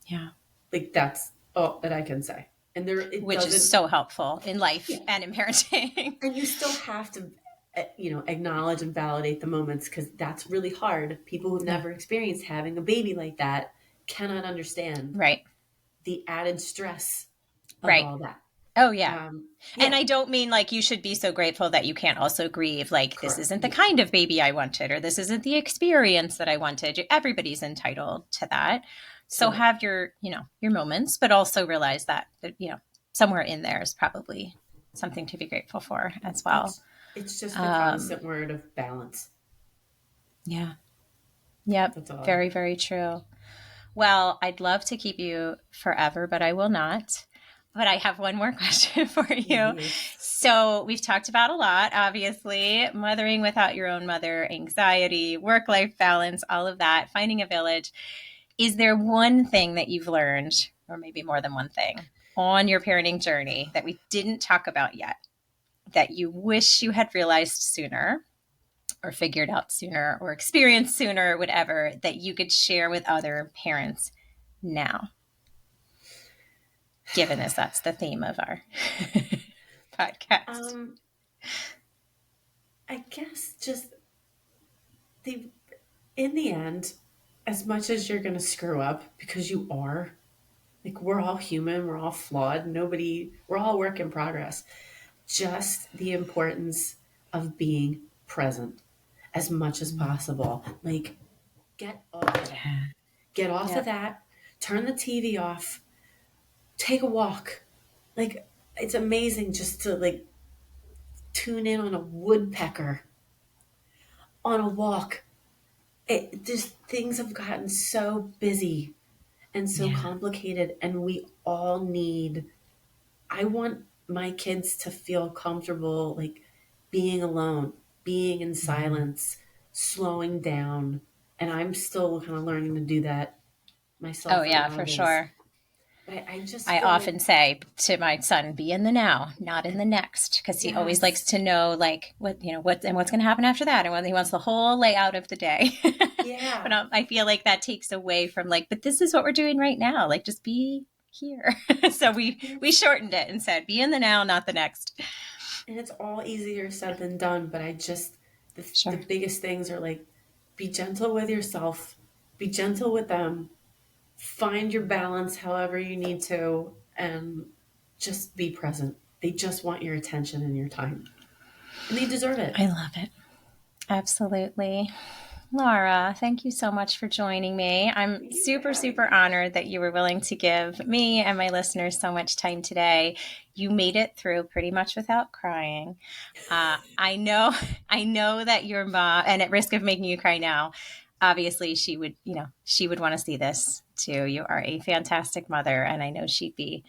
Yeah. Like that's all that I can say. And which is so helpful in life and in parenting. And you still have to, acknowledge and validate the moments, because that's really hard. People who've never experienced having a baby like that cannot understand the added stress of all that. Oh, yeah. And I don't mean like you should be so grateful that you can't also grieve. Like, this isn't the kind of baby I wanted, or this isn't the experience that I wanted. Everybody's entitled to that. So have your moments, but also realize that, somewhere in there is probably something to be grateful for as well. It's just the constant word of balance. Yeah. Yep. Very, very true. Well, I'd love to keep you forever, but I will not. But I have one more question for you. Mm-hmm. So we've talked about a lot, obviously, mothering without your own mother, anxiety, work-life balance, all of that, finding a village. Is there one thing that you've learned, or maybe more than one thing, on your parenting journey that we didn't talk about yet, that you wish you had realized sooner, or figured out sooner, or experienced sooner, or whatever, that you could share with other parents now? Given as that's the theme of our podcast. I guess just in the end, as much as you're going to screw up, because you are, like, we're all human, we're all flawed, we're all work in progress. Just the importance of being present as much as possible. Like, get off of that. Get off of that. Turn the TV off. Take a walk. Like, it's amazing just to like tune in on a woodpecker on a walk. Just things have gotten so busy and so complicated, and we all I want my kids to feel comfortable, like being alone, being in silence, slowing down. And I'm still kind of learning to do that myself. Oh yeah, for sure. But I often say to my son, be in the now, not in the next, because he always likes to know like what's going to happen after that. And when he wants the whole layout of the day. Yeah. But I feel like that takes away from like, but this is what we're doing right now. Like, just be here. So we shortened it and said, be in the now, not the next. And it's all easier said than done. But the biggest things are like, be gentle with yourself, be gentle with them. Find your balance however you need to, and just be present. They just want your attention and your time, and they deserve it. I love it. Absolutely. Laura, thank you so much for joining me. I'm super, super honored that you were willing to give me and my listeners so much time today. You made it through pretty much without crying. I know that your mom, and at risk of making you cry now, obviously she would want to see this too. You are a fantastic mother, and I know she'd be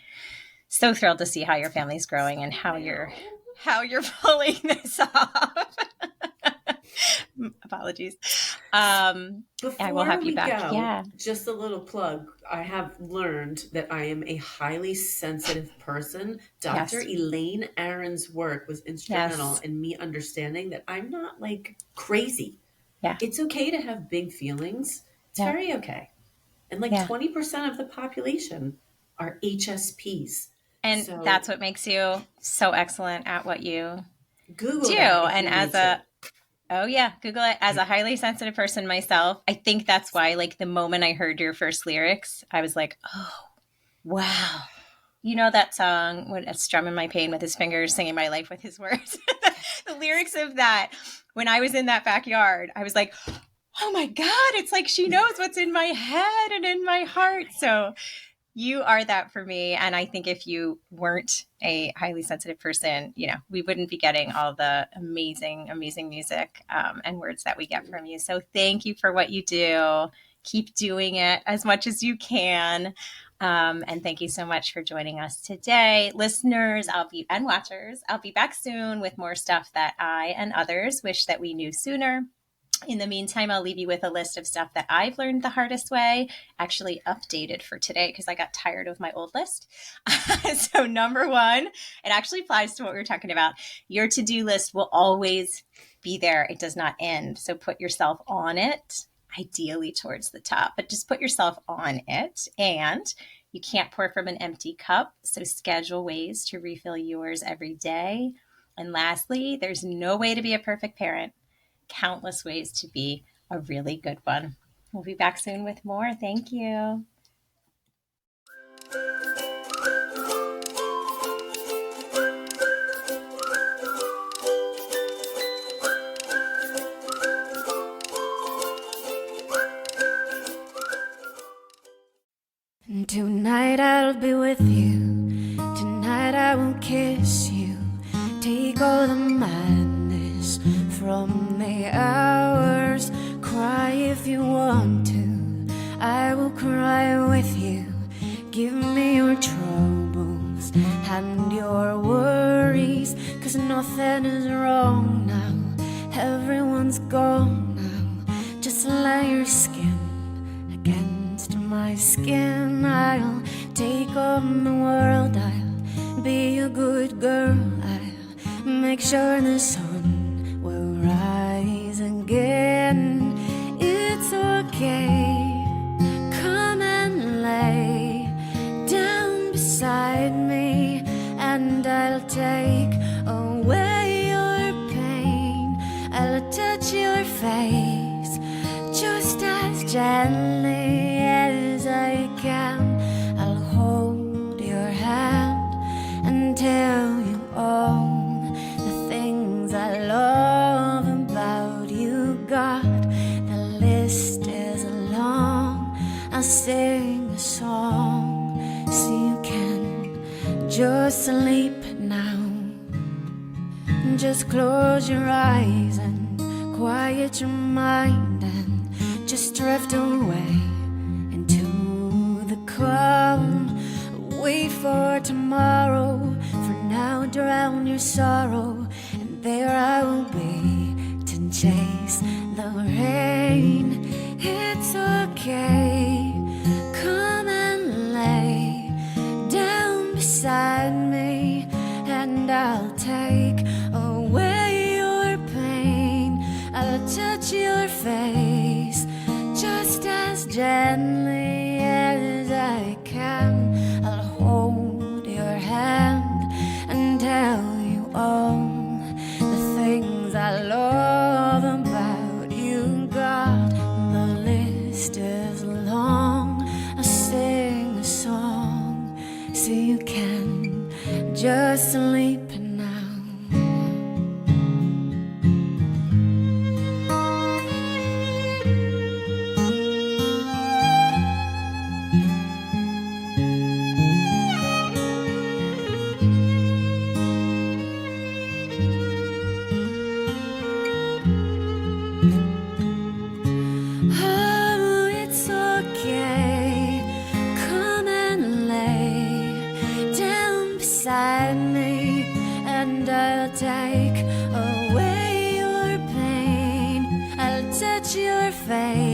so thrilled to see how your family's growing and how you're pulling this off. Apologies. Before I will have you back. Yeah. Just a little plug. I have learned that I am a highly sensitive person. Dr. Elaine Aron's work was instrumental in me understanding that I'm not like crazy. Yeah. It's okay to have big feelings. It's very okay. And like 20% of the population are HSPs. And that's what makes you so excellent at what you Google do. And as a Oh yeah, Google it. As a highly sensitive person myself, I think that's why, like, the moment I heard your first lyrics, I was like, oh, wow. You know that song when it's strumming my pain with his fingers, singing my life with his words. The lyrics of that, when I was in that backyard, I was like, oh my God, it's like she knows what's in my head and in my heart. So you are that for me. And I think if you weren't a highly sensitive person, we wouldn't be getting all the amazing, amazing music and words that we get from you. So thank you for what you do. Keep doing it as much as you can. And thank you so much for joining us today. Listeners, and watchers, I'll be back soon with more stuff that I and others wish that we knew sooner. In the meantime, I'll leave you with a list of stuff that I've learned the hardest way, actually updated for today because I got tired of my old list. So number one, it actually applies to what we were talking about. Your to-do list will always be there. It does not end. So put yourself on it, ideally towards the top, but just put yourself on it. And you can't pour from an empty cup. So schedule ways to refill yours every day. And lastly, there's no way to be a perfect parent. Countless ways to be a really good one. We'll be back soon with more. Thank you. Tonight I'll be with you. Tonight I will kiss you. Take all the madness from the hours. Cry if you want to. I will cry with you. Give me your troubles and your worries, 'cause nothing is wrong now. Everyone's gone now. Just lay your skin against my skin. I'll take on the world. I'll be a good girl. I'll make sure the sun will rise again. It's okay. Come and lay down beside me, and I'll take away your pain. I'll touch your face just as gently as I can. I'll hold your hand and tell you all the things I love about you. God, the list is long. I'll sing a song so you can just sleep now. Just close your eyes and quiet your mind and just drift away into the calm. Wait for tomorrow. For now, drown your sorrow, and there I will be to chase the rain. It's okay. Come and lay down beside me, and I'll take away your pain. I'll touch your face just as gently as I can. I'll hold your hand and tell you all the things I love about you. God, the list is long. I'll sing a song so you can just sleep now. Oh, it's okay. Come and lay down beside me, and I'll take away your pain. I'll touch your face